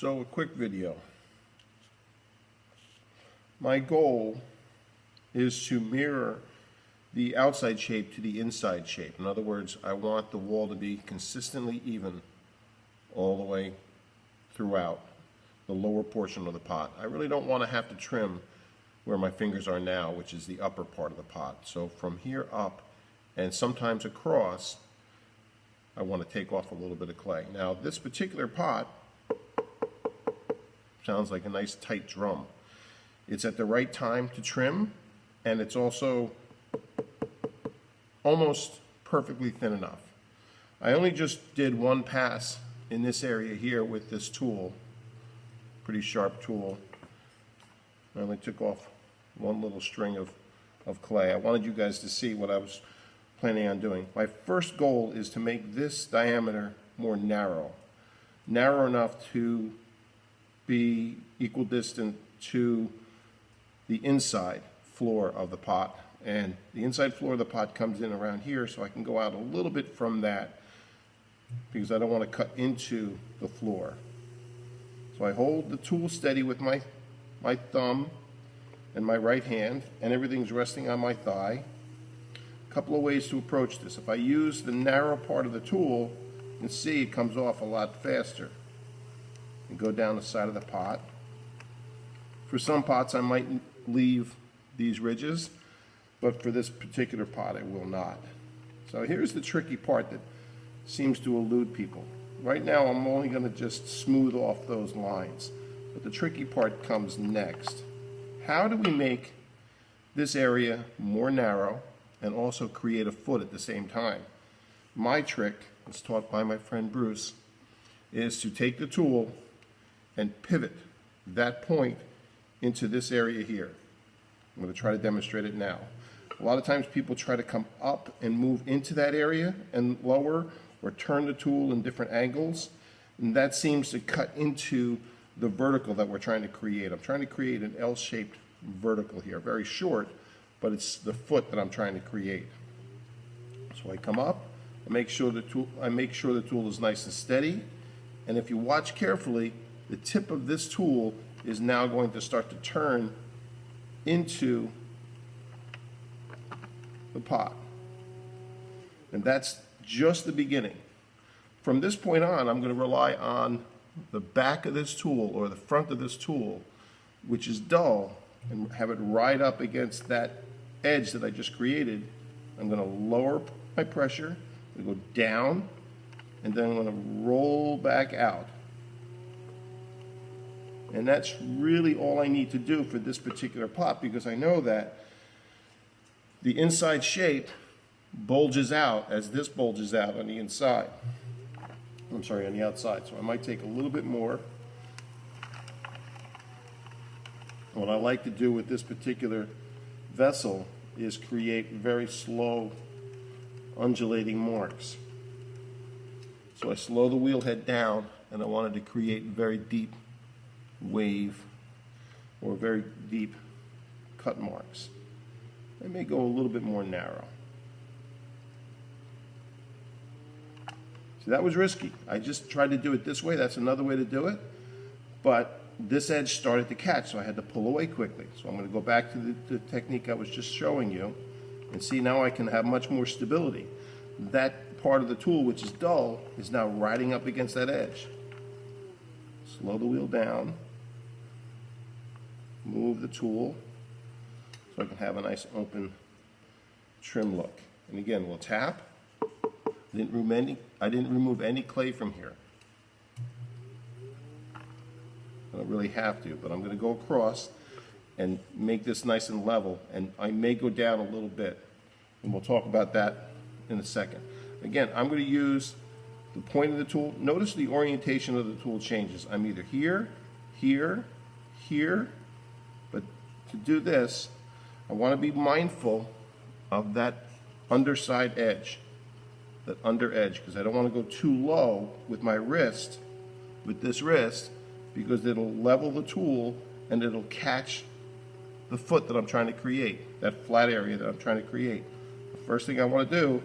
So a quick video. My goal is to mirror the outside shape to the inside shape. In other words, I want the wall to be consistently even all the way throughout the lower portion of the pot. I really don't want to have to trim where my fingers are now, which is the upper part of the pot. So from here up and sometimes across, I want to take off a little bit of clay. Now this particular pot sounds like a nice tight drum. It's at the right time to trim, and it's also almost perfectly thin enough. I only just did one pass in this area here with this tool, pretty sharp tool. I only took off one little string of clay. I wanted you guys to see what I was planning on doing. My first goal is to make this diameter more narrow enough to be equidistant to the inside floor of the pot, and the inside floor of the pot comes in around here, so I can go out a little bit from that because I don't want to cut into the floor. So I hold the tool steady with my thumb and my right hand, and everything's resting on my thigh. A couple of ways to approach this. If I use the narrow part of the tool, you can see it comes off a lot faster. And go down the side of the pot. For some pots I might leave these ridges, but for this particular pot I will not. So here's the tricky part that seems to elude people. Right now I'm only going to just smooth off those lines, but the tricky part comes next. How do we make this area more narrow and also create a foot at the same time? My trick, as taught by my friend Bruce, is to take the tool and pivot that point into this area here. I'm going to try to demonstrate it now. A lot of times people try to come up and move into that area and lower, or turn the tool in different angles, and that seems to cut into the vertical that we're trying to create. I'm trying to create an L-shaped vertical here, very short, but it's the foot that I'm trying to create. So I come up, I make sure the tool is nice and steady, and if you watch carefully, the tip of this tool is now going to start to turn into the pot. And that's just the beginning. From this point on, I'm going to rely on the back of this tool or the front of this tool, which is dull, and have it ride up against that edge that I just created. I'm going to lower my pressure, I'm going to go down, and then I'm going to roll back out. And that's really all I need to do for this particular pot, because I know that the inside shape bulges out as this bulges out on the inside. I'm sorry, on the outside. So I might take a little bit more. What I like to do with this particular vessel is create very slow undulating marks. So I slow the wheel head down, and I wanted to create very deep wave or very deep cut marks. They may go a little bit more narrow. So that was risky. I just tried to do it this way. That's another way to do it. But this edge started to catch, so I had to pull away quickly. So I'm going to go back to the technique I was just showing you, and see, now I can have much more stability. That part of the tool, which is dull, is now riding up against that edge. Slow the wheel down. Move the tool so I can have a nice open trim look. And again, we'll tap. I didn't remove any clay from here. I don't really have to, but I'm going to go across and make this nice and level, and I may go down a little bit, and we'll talk about that in a second. Again, I'm going to use the point of the tool. Notice the orientation of the tool changes. I'm either here, here, here, but to do this, I want to be mindful of that underside edge, that under edge, because I don't want to go too low with my wrist, with this wrist, because it'll level the tool and it'll catch the foot that I'm trying to create, that flat area that I'm trying to create. The first thing I want to do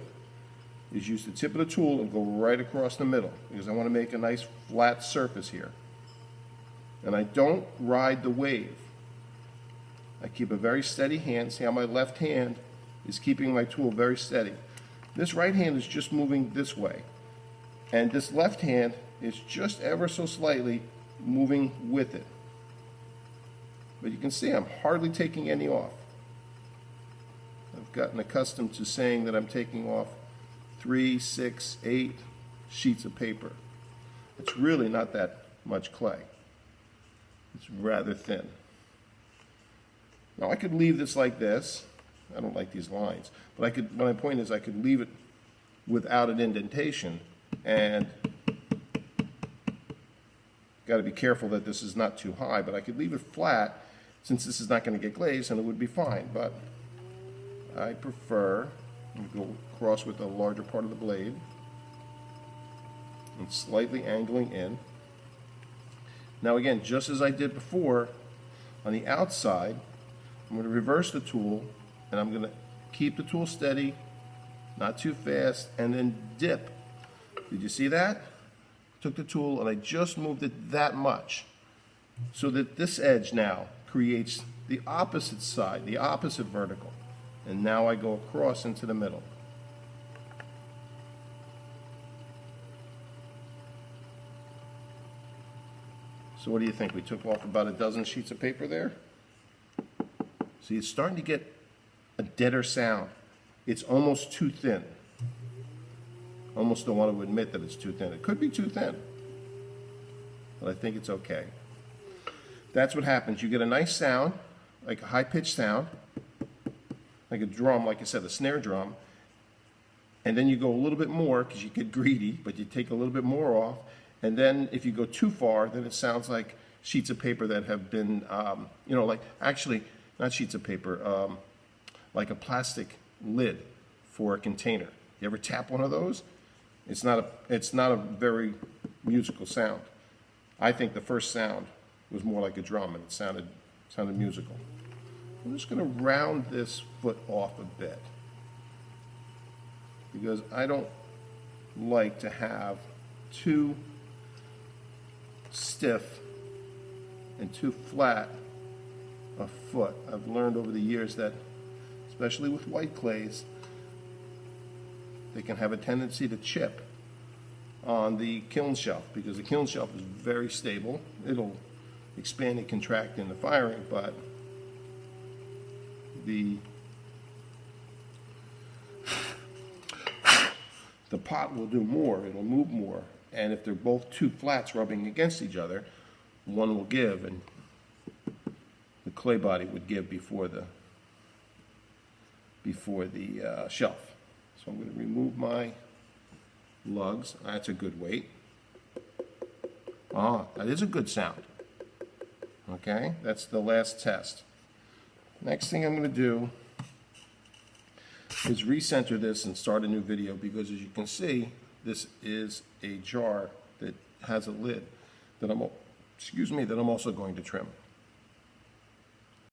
is use the tip of the tool and go right across the middle, because I want to make a nice flat surface here. And I don't ride the wave. I keep a very steady hand. See how my left hand is keeping my tool very steady. This right hand is just moving this way. And this left hand is just ever so slightly moving with it. But you can see I'm hardly taking any off. I've gotten accustomed to saying that I'm taking off 3, 6, 8 sheets of paper. It's really not that much clay. It's rather thin. Now I could leave this like this. I don't like these lines, but I could, my point is I could leave it without an indentation, and got to be careful that this is not too high, but I could leave it flat since this is not going to get glazed and it would be fine. But I prefer to go across with the larger part of the blade and slightly angling in. Now again, just as I did before, on the outside, I'm going to reverse the tool and I'm going to keep the tool steady, not too fast, and then dip. Did you see that? Took the tool and I just moved it that much so that this edge now creates the opposite side, the opposite vertical. And now I go across into the middle. So what do you think? We took off about a dozen sheets of paper there. See, it's starting to get a deader sound. It's almost too thin. Almost don't want to admit that it's too thin. It could be too thin, but I think it's okay. That's what happens. You get a nice sound, like a high-pitched sound, like a drum, like I said, a snare drum, and then you go a little bit more because you get greedy, but you take a little bit more off, and then if you go too far, then it sounds like sheets of paper that have been, you know, like, actually, not sheets of paper, like a plastic lid for a container. You ever tap one of those? It's not a very musical sound. I think the first sound was more like a drum, and it sounded musical. I'm just going to round this foot off a bit because I don't like to have too stiff and too flat a foot. I've learned over the years that, especially with white clays, they can have a tendency to chip on the kiln shelf because the kiln shelf is very stable. It'll expand and contract in the firing, but the pot will do more, it'll move more, and if they're both two flats rubbing against each other, one will give and the clay body would give before the shelf. So I'm going to remove my lugs. That's a good weight. Ah, that is a good sound. Okay, that's the last test. Next thing I'm going to do is recenter this and start a new video because, as you can see, this is a jar that has a lid that I'm also going to trim.